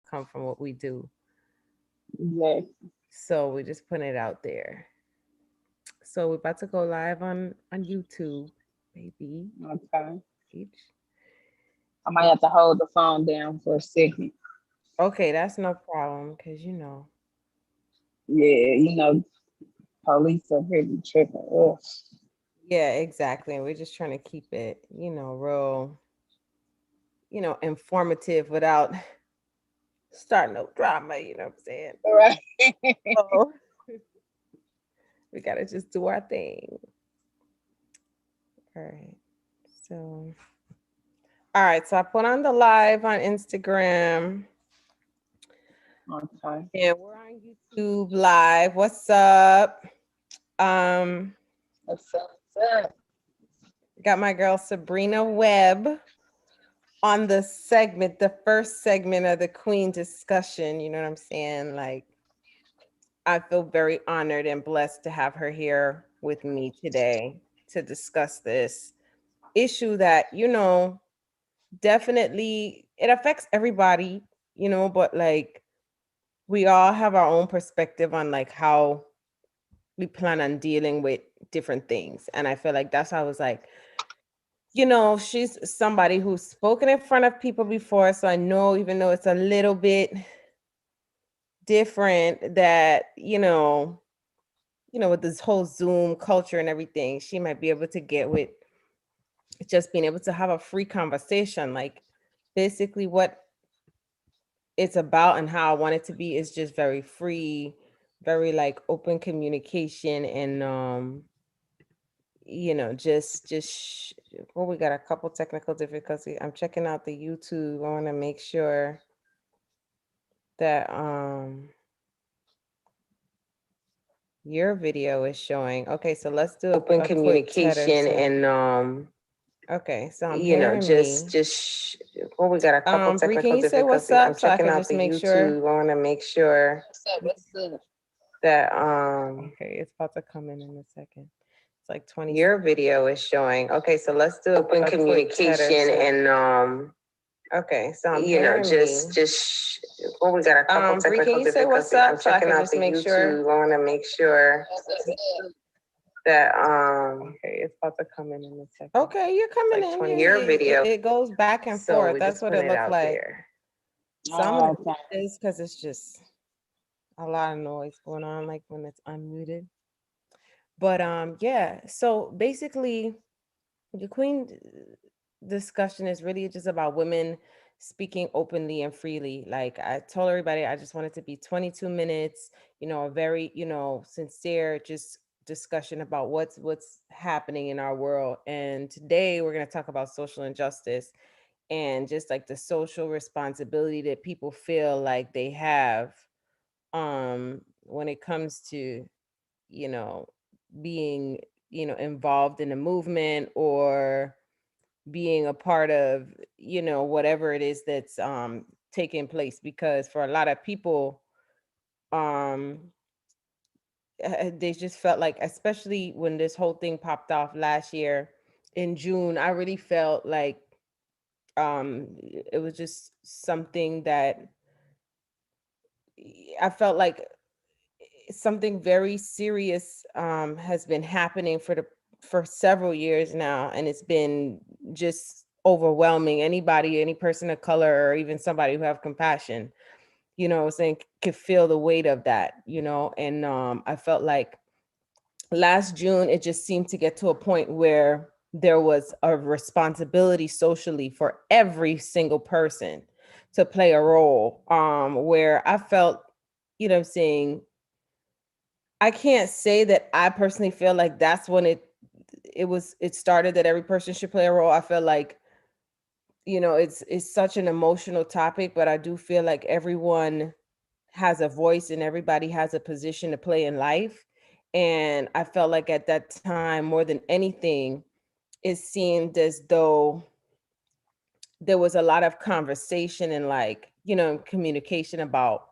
come from what we do. Exactly. So we're just putting it out there. So we're about to go live on YouTube, baby. Okay. Each. I might have to hold the phone down for a second. Okay, that's no problem because Yeah, police up here be tripping. Ugh. yeah, exactly. And we're just trying to keep it, real, informative without starting no drama. You know what I'm saying? Right. So we gotta just do our thing. All right. So, all right. So I put on the live on Instagram Okay. and we're on YouTube live. What's up? Um, What's up? What's up? got my girl Sabrina Webb on the first segment of the Queen discussion. You know what I'm saying? Like, I feel very honored and blessed to have her here with me today to discuss this issue that, definitely it affects everybody, but like we all have our own perspective on like how we plan on dealing with different things. And I feel like that's why I was like, she's somebody who's spoken in front of people before. So I know, even though it's a little bit different, that, with this whole Zoom culture and everything, she might be able to get with just being able to have a free conversation. Like basically what it's about and how I want it to be is just very free, very like open communication and well, we got a couple technical difficulties. I'm checking out the YouTube. I want to make sure that your video is showing. Okay, so let's do Open a quick communication test. and Okay, so I'm hearing me. just well, we got a couple Bree, can technical you say what's difficulties. I'm up so I checking could out just the make sure? YouTube. I want to make sure What's up? What's up? that Okay, it's about to come in a second. It's like 20 your seconds. video is showing. Okay, so let's do Open a quick communication and Okay, so I'm hearing me. well, we got a couple Bree, can technical you say what's difficulties. I'm up so I checking could out just the make sure? YouTube. I want to make sure What's up? What's up? that Okay, it's about to come in a second. Okay, you're it's coming like in. 20 your video. It goes back and So forth. we That's just what put it it looked out like. there. So I'm gonna Oh, do this because it's just a lot of noise going on, like when it's unmuted. But yeah. So basically, the Queen discussion is really just about women speaking openly and freely. Like I told everybody, I just want it to be 22 minutes, a very, sincere just discussion about what's happening in our world. And today we're going to talk about social injustice and just like the social responsibility that people feel like they have when it comes to, you know, being, involved in a movement or being a part of, whatever it is that's taking place. Because for a lot of people, um they just felt like, especially when this whole thing popped off last year in June, I really felt like it was just something that I felt like something very serious has been happening for several years now, and it's been just overwhelming. Any person of color, or even somebody who have compassion, saying, could feel the weight of that, and I felt like last June it just seemed to get to a point where there was a responsibility socially for every single person to play a role, where I felt, I'm saying, I can't say that I personally feel like that's when it started, that every person should play a role. I feel like, it's such an emotional topic, but I do feel like everyone has a voice and everybody has a position to play in life. And I felt like at that time, more than anything, it seemed as though there was a lot of conversation and, like, communication about,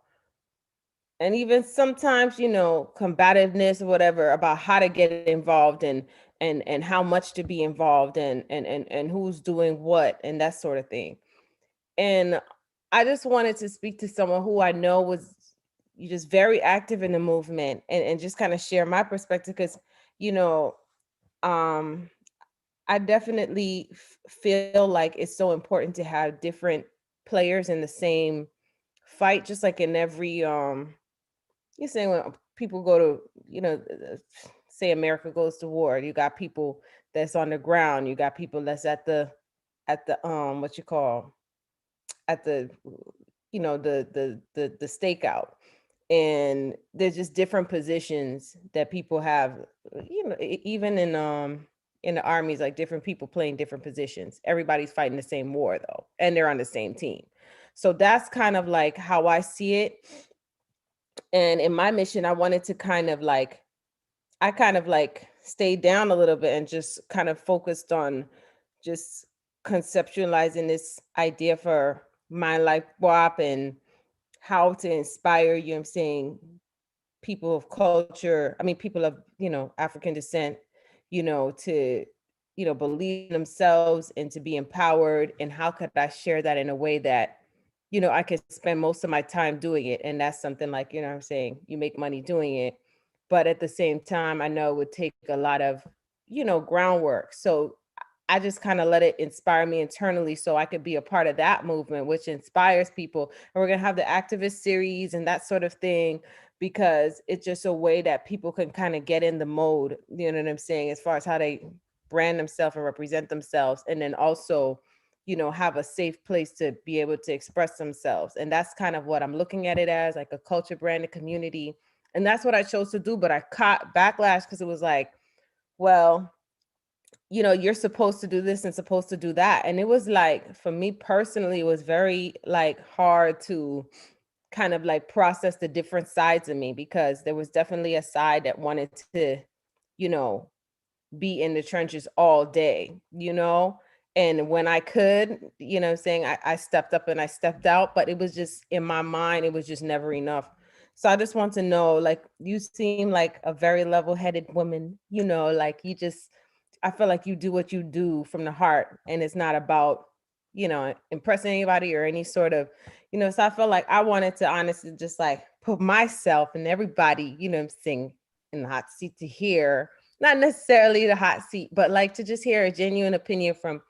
and even sometimes, combativeness or whatever, about how to get involved and how much to be involved and who's doing what and that sort of thing. And I just wanted to speak to someone who I know was just very active in the movement, and just kind of share my perspective because, you know, um, I definitely feel like it's so important to have different players in the same fight, just like in every you're saying when people go to, say America goes to war, you got people that's on the ground, you got people that's at the what you call at the the stakeout, and there's just different positions that people have, even in the armies, like different people playing different positions. Everybody's fighting the same war though, and they're on the same team. So that's kind of like how I see it. And in my mission, I wanted to kind of like, I kind of like stayed down a little bit and just kind of focused on just conceptualizing this idea for my life WAP, and how to inspire, you know what I'm saying, people of culture, I mean people of, African descent, to, believe in themselves and to be empowered. And how could I share that in a way that, I could spend most of my time doing it. And that's something like, what I'm saying, you make money doing it. But at the same time, I know it would take a lot of, groundwork. So I just kind of let it inspire me internally so I could be a part of that movement, which inspires people. And we're going to have the activist series and that sort of thing, because it's just a way that people can kind of get in the mode, you know what I'm saying, as far as how they brand themselves and represent themselves. And then also, have a safe place to be able to express themselves. And that's kind of what I'm looking at it as, like a culture branded community. And that's what I chose to do. But I caught backlash because it was like, well, you're supposed to do this and supposed to do that. And it was like, for me personally, it was very like hard to kind of like process the different sides of me, because there was definitely a side that wanted to, you know, be in the trenches all day, And when I could, saying I stepped up and I stepped out, but it was just in my mind, it was just never enough. So I just want to know, like, you seem like a very level-headed woman, like you just, I feel like you do what you do from the heart, and it's not about, impressing anybody or any sort of, so I felt like I wanted to honestly just like put myself and everybody, I'm saying, in the hot seat to hear, not necessarily the hot seat, but like to just hear a genuine opinion from,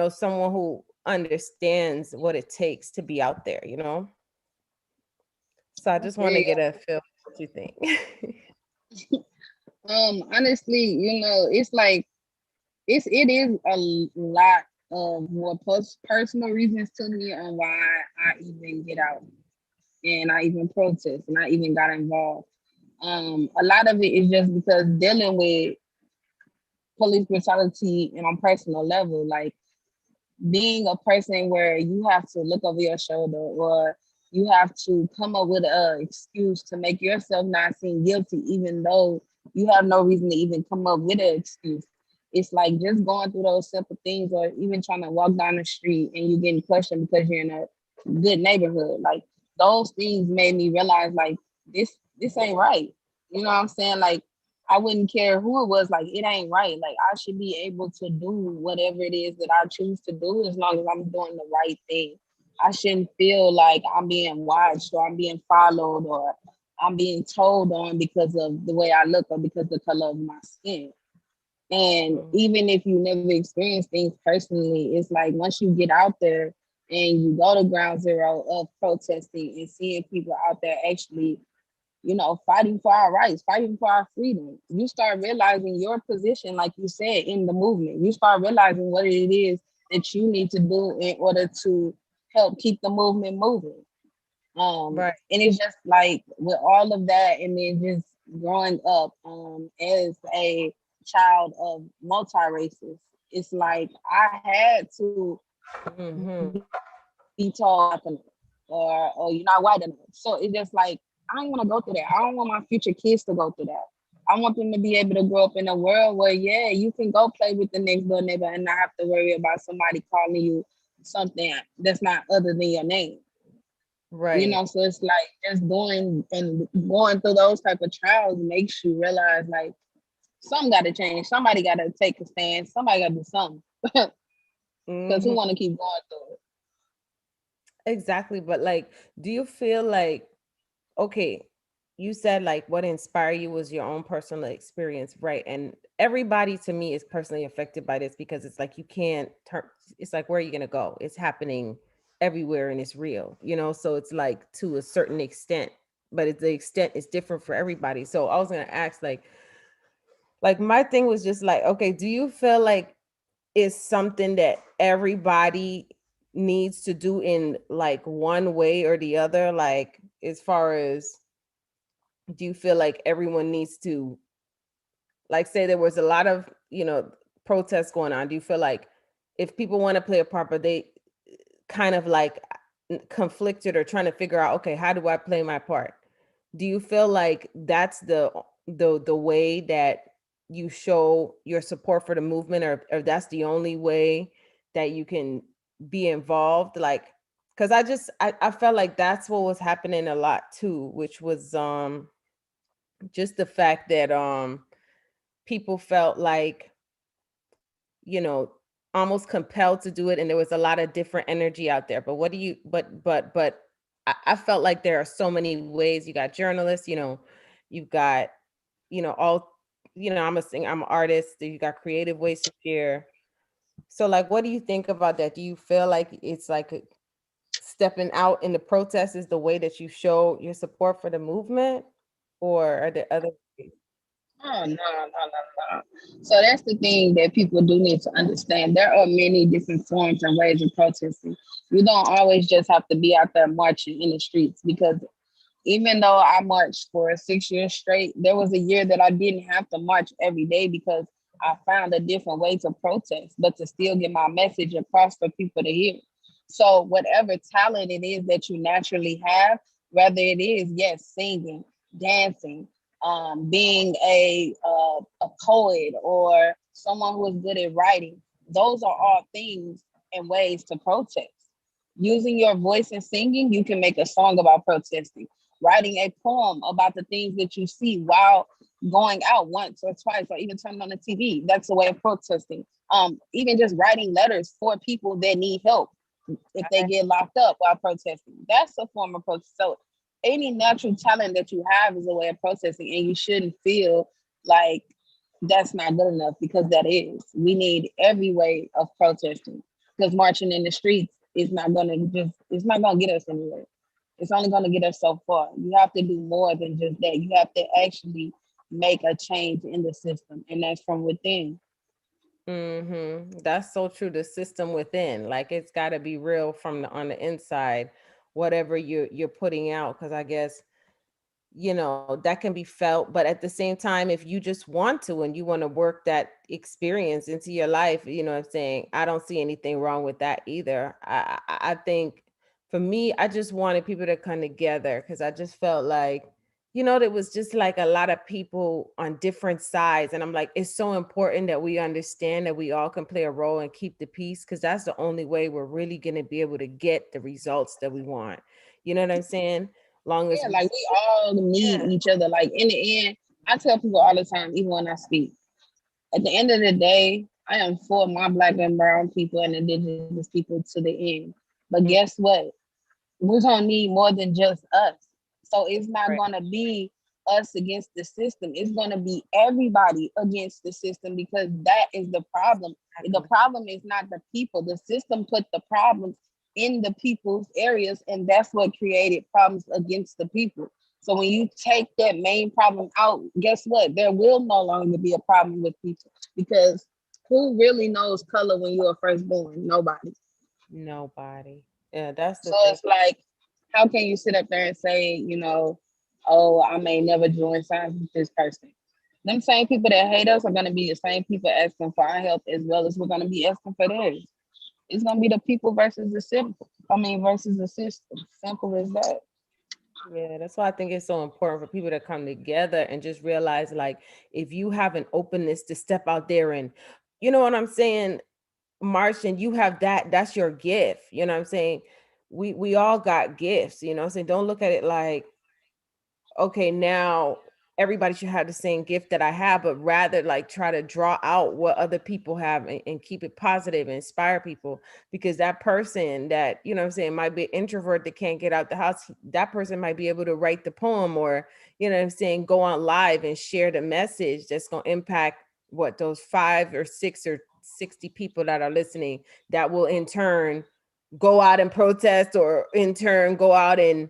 someone who understands what it takes to be out there, So I I just want feel to you. get a feel for what you think. Honestly, it's like it is a lot of more personal reasons to me on why I even get out and I even protest and I even got involved. A lot of it is just because dealing with police brutality and on personal level, like being a person where you have to look over your shoulder or you have to come up with a excuse to make yourself not seem guilty, even though you have no reason to even come up with an excuse. It's like just going through those simple things, or even trying to walk down the street and you getting questioned because you're in a good neighborhood. Like those things made me realize like this ain't right. You know what I'm saying? Like I wouldn't care who it was, like it ain't right. Like I should be able to do whatever it is that I choose to do as long as I'm doing the right thing. I shouldn't feel like I'm being watched or I'm being followed or I'm being told on because of the way I look or because of the color of my skin. And Mm, even if you never experience things personally, it's like once you get out there and you go to ground zero of protesting and seeing people out there actually fighting for our rights, fighting for our freedom. You start realizing your position, like you said, in the movement. You start realizing what it is that you need to do in order to help keep the movement moving. right. And it's just like with all of that, and then just growing up as a child of multi races, it's like I had to Hmm. be told or you're not white enough. So it's just like I don't want to go through that. I don't want my future kids to go through that. I want them to be able to grow up in a world where yeah, you can go play with the next door neighbor and not have to worry about somebody calling you something that's not other than your name. Right. So it's like just doing and going through those type of trials makes you realize like something got to change. Somebody got to take a stand. Somebody got to do something because who Hmm. want to keep going through it? Exactly. But like, do you feel like, okay, you said like what inspired you was your own personal experience, right? And everybody to me is personally affected by this because it's like you can't turn, it's like, where are you going to go? It's happening everywhere and it's real, you know? So it's like to a certain extent, but the extent is different for everybody. So I was going to ask, like my thing was just like, okay, do you feel like it's something that everybody needs to do in like one way or the other? Like, as far as, do you feel like everyone needs to, like, say there was a lot of, protests going on, do you feel like if people want to play a part, but they kind of like conflicted or trying to figure out, okay, how do I play my part, do you feel like that's the way that you show your support for the movement, or that's the only way that you can be involved? Like, because I felt like that's what was happening a lot too, which was just the fact that people felt like, you know, almost compelled to do it, and there was a lot of different energy out there. But what do you but I felt like there are so many ways. You got journalists, you've got, all, I'm an artist, you got creative ways to share. So like, what do you think about that? Do you feel like it's like stepping out in the protest is the way that you show your support for the movement, or are there other ways? Oh, no, no, no, no. So that's the thing that people do need to understand. There are many different forms and ways of protesting. You don't always just have to be out there marching in the streets, because even though I marched for 6 years straight, there was a year that I didn't have to march every day because I found a different way to protest, but to still get my message across for people to hear. So, whatever talent it is that you naturally have, whether it is, yes, singing, dancing, being a poet, or someone who is good at writing, those are all things and ways to protest. Using your voice and singing, you can make a song about protesting. Writing a poem about the things that you see while going out once or twice, or even turning on the TV, that's a way of protesting. Even just writing letters for people that need help if they get locked up while protesting, that's a form of protest. So any natural talent that you have is a way of protesting, and you shouldn't feel like that's not good enough, because that is. We need every way of protesting, because marching in the streets is not gonna just it's not gonna get us anywhere. It's only gonna get us so far. You have to do more than just that. You have to actually make a change in the system, and that's from within. That's so true. The system within, like, it's got to be real from the on the inside, whatever you're putting out. Because I guess, that can be felt, but at the same time, if you just want to and you want to work that experience into your life, what I'm saying, I don't see anything wrong with that either. I think, for me, I just wanted people to come together, because I just felt like, there was just like a lot of people on different sides, and I'm like, it's so important that we understand that we all can play a role and keep the peace, because that's the only way we're really going to be able to get the results that we want. You know what I'm saying? Long as Yeah, we, like we all need yeah. each other. Like in the end, I tell people all the time, even when I speak, at the end of the day, I am for my black and brown people and indigenous people to the end. But Mm, guess what? We're gonna need more than just us. So it's not right. gonna be us against the system. It's gonna be everybody against the system, because that is the problem. The Exactly. problem is not the people. The system put the problems in the people's areas, and that's what created problems against the people. So when you take that main problem out, guess what? There will no longer be a problem with people, because who really knows color when you are first born? Nobody. Nobody. Yeah, that's the So thing. it's like, how can you sit up there and say, oh, I may never join signs with this person? Them same people that hate us are gonna be the same people asking for our help, as well as we're gonna be asking for theirs. It's gonna be the people versus the simple. I mean, versus the system. Simple as that. Yeah, that's why I think it's so important for people to come together and just realize, like, if you have an openness to step out there and, you know what I'm saying, March, and you have that's your gift. You know what I'm saying? We all got gifts, what I'm saying? Don't look at it like, okay, now everybody should have the same gift that I have, but rather like try to draw out what other people have, and keep it positive and inspire people. Because that person that, you know what I'm saying, might be an introvert that can't get out the house, that person might be able to write the poem, or, you know what I'm saying, go on live and share the message that's going to impact what those 5 or 6 or 60 people that are listening, that will in turn go out and protest, or in turn go out and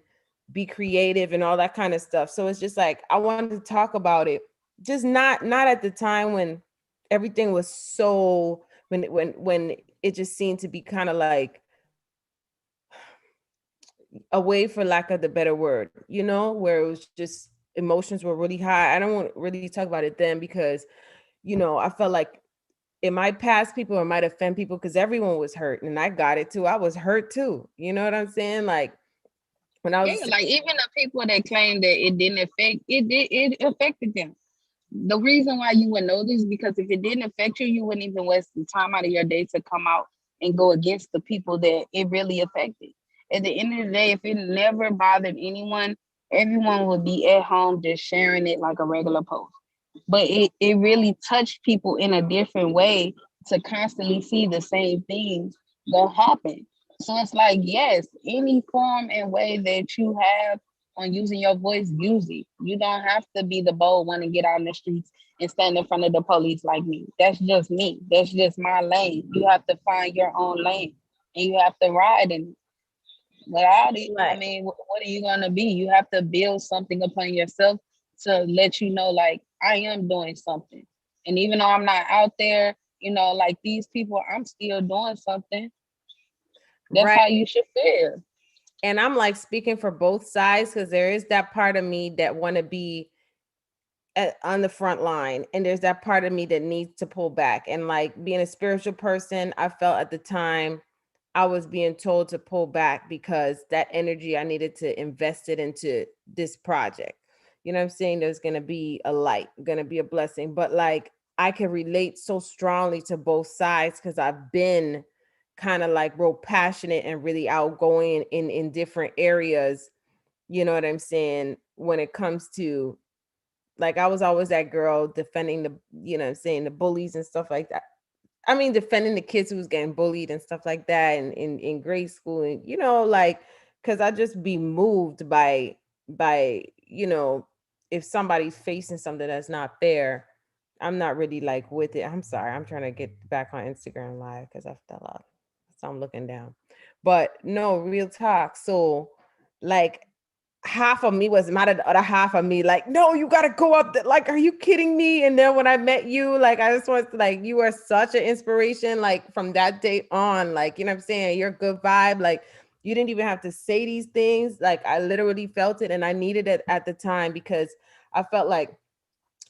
be creative and all that kind of stuff. So it's just like I wanted to talk about it, just not at the time when everything was so, when it just seemed to be kind of like away, for lack of the better word, where it was just emotions were really high. I don't want to really talk about it then, because I felt like it might pass people or might offend people, because everyone was hurt and I got it too. I was hurt too. You know what I'm saying? Like when I Yeah, was, like even the people that claim that it didn't affect it affected them. The reason why you would know this is because if it didn't affect you, you wouldn't even waste the time out of your day to come out and go against the people that it really affected. At the end of the day, if it never bothered anyone, everyone would be at home just sharing it like a regular post. But it really touched people in a different way to constantly see the same things that happen. So it's like, yes, any form and way that you have on using your voice, use it. You don't have to be the bold one and get out in the streets and stand in front of the police like me. That's just me. That's just my lane. You have to find your own lane and you have to ride in it. Without it, I like, mean, what are you gonna be? You have to build something upon yourself to let you know, like, I am doing something. And even though I'm not out there, like these people, I'm still doing something. That's right. how you should feel. And I'm like speaking for both sides, because there is that part of me that want to be on the front line, and there's that part of me that needs to pull back. And like being a spiritual person, I felt at the time I was being told to pull back, because that energy I needed to invest it into this project. You know what I'm saying? There's going to be a light, going to be a blessing. But like I can relate so strongly to both sides, because I've been kind of like real passionate and really outgoing in different areas. You know what I'm saying? When it comes to, like, I was always that girl defending the, saying, the bullies and stuff like that. I mean, defending the kids who was getting bullied and stuff like that, and in grade school, and like, because I just be moved by if somebody's facing something that's not fair, I'm not really like with it. I'm sorry, I'm trying to get back on Instagram live because I fell off, so I'm looking down. But no, real talk. So, like, half of me was mad at the other half of me, like, no, you gotta go up there. Like, are you kidding me? And then when I met you, like, I just was like, you are such an inspiration. Like from that day on, like, you know what I'm saying? You're a good vibe. Like, you didn't even have to say these things. Like, I literally felt it, and I needed it at the time, because I felt like,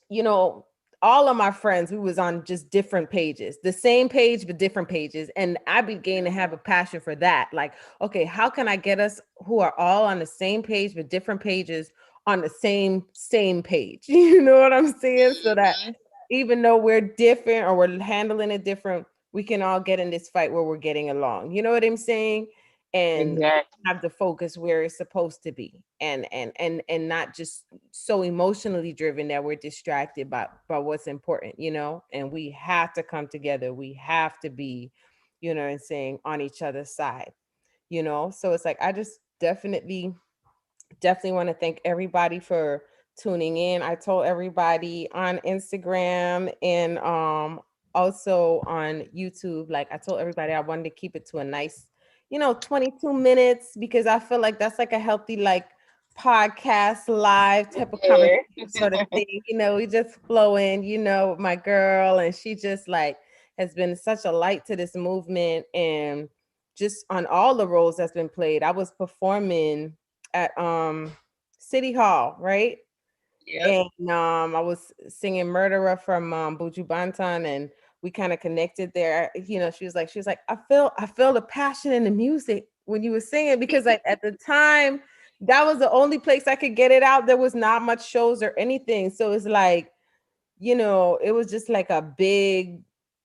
you know, all of my friends, we was on just different pages, the same page, but different pages. And I began to have a passion for that. Like, okay, how can I get us who are all on the same page, but different pages, on the same page? You know what I'm saying? So that Mhm. even though we're different or we're handling it different, we can all get in this fight where we're getting along. You know what I'm saying? And Exactly. have the focus where it's supposed to be, and not just so emotionally driven that we're distracted by what's important, and we have to come together. We have to be, and saying, on each other's side, so it's like I just definitely want to thank everybody for tuning in. I told everybody on Instagram and also on YouTube, like I told everybody I wanted to keep it to a nice, 22 minutes, because I feel like that's like a healthy, like, podcast live type of conversation Yeah. sort of thing. We just flowing, with my girl, and she just like has been such a light to this movement, and just on all the roles that's been played. I was performing at City Hall, right? Yep. And I was singing Murderer from Buju Banton, and we kind of connected there. She was like, I feel the passion in the music when you were singing, because like at the time that was the only place I could get it out. There was not much shows or anything. So it's like, it was just like a big,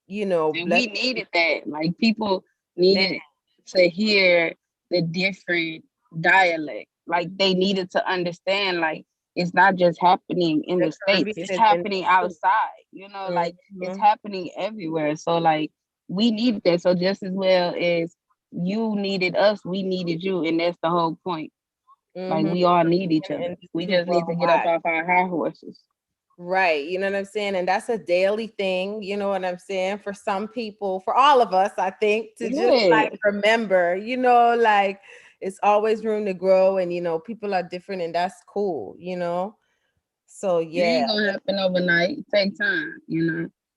And blessing. we needed that. Like people Man, needed to hear the different dialect. Like they needed to understand, like, it's not just happening in The the States, Caribbean it's is in happening it too. outside, like it's Mhm, happening everywhere. So like we need that. So just as well as you needed us, we needed you. And that's the whole point. Like mhm. we all need each And other. it's We too just need to get up worldwide. off our high horses. Right. You know what I'm saying? And that's a daily thing, you know what I'm saying? For some people, for all of us, I think, to just Yeah. like remember, like it's always room to grow and people are different and that's cool. So It yeah. ain't gonna happen overnight. It take time.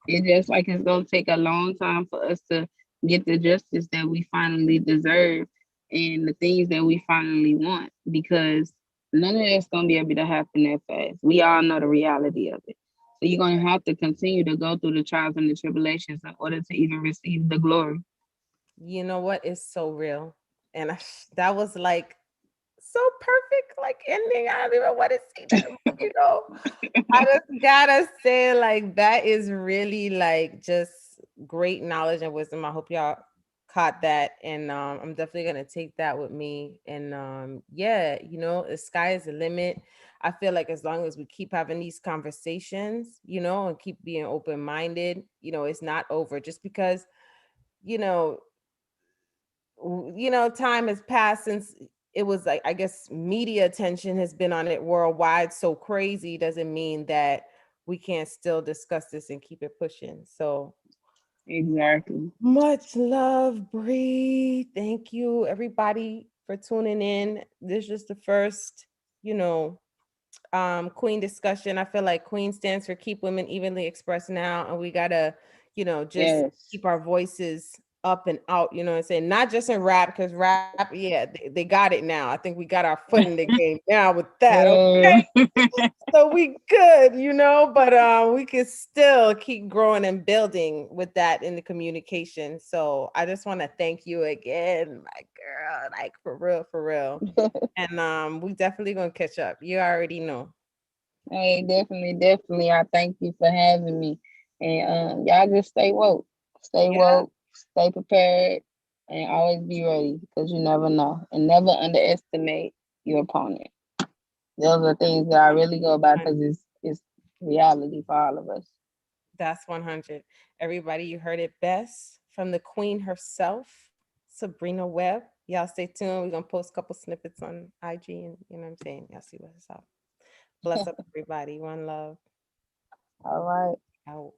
It's just like it's gonna take a long time for us to get the justice that we finally deserve and the things that we finally want because none of that's gonna be able to happen that fast. We all know the reality of it. So you're gonna have to continue to go through the trials and the tribulations in order to even receive the glory. You know what is so real? And that was like so perfect, like ending. I don't even want to see that, I just gotta say, like, that is really like just great knowledge and wisdom. I hope y'all caught that. And I'm definitely gonna take that with me. And yeah, the sky is the limit. I feel like as long as we keep having these conversations, and keep being open-minded, it's not over. Just because, you know, time has passed since it was like, I guess media attention has been on it worldwide so crazy doesn't mean that we can't still discuss this and keep it pushing. So Exactly. much love, Bree. Thank you everybody for tuning in. This is just the first, you know, Queen discussion. I feel like Queen stands for keep women evenly expressed now, and we gotta, just Yes. keep our voices up and out. You know what I'm saying? Not just in rap, because rap, yeah, they got it now. I think we got our foot in the game now with that. Okay, Yeah. so we good, but we can still keep growing and building with that in the communication. So I just want to thank you again, my girl, like for real, for real. And we definitely gonna catch up. You already know. Hey, definitely, definitely. I thank you for having me. And y'all just stay woke. Stay Yeah, woke, stay prepared, and always be ready because you never know. And never underestimate your opponent. Those are things that I really go by because it's reality for all of us. that's 100. Everybody, you heard it best from the queen herself, Sabrina Webb. Y'all stay tuned. We're gonna post a couple snippets on IG and you know what I'm saying. Y'all see what's up. Bless up everybody. One love. All right. Out.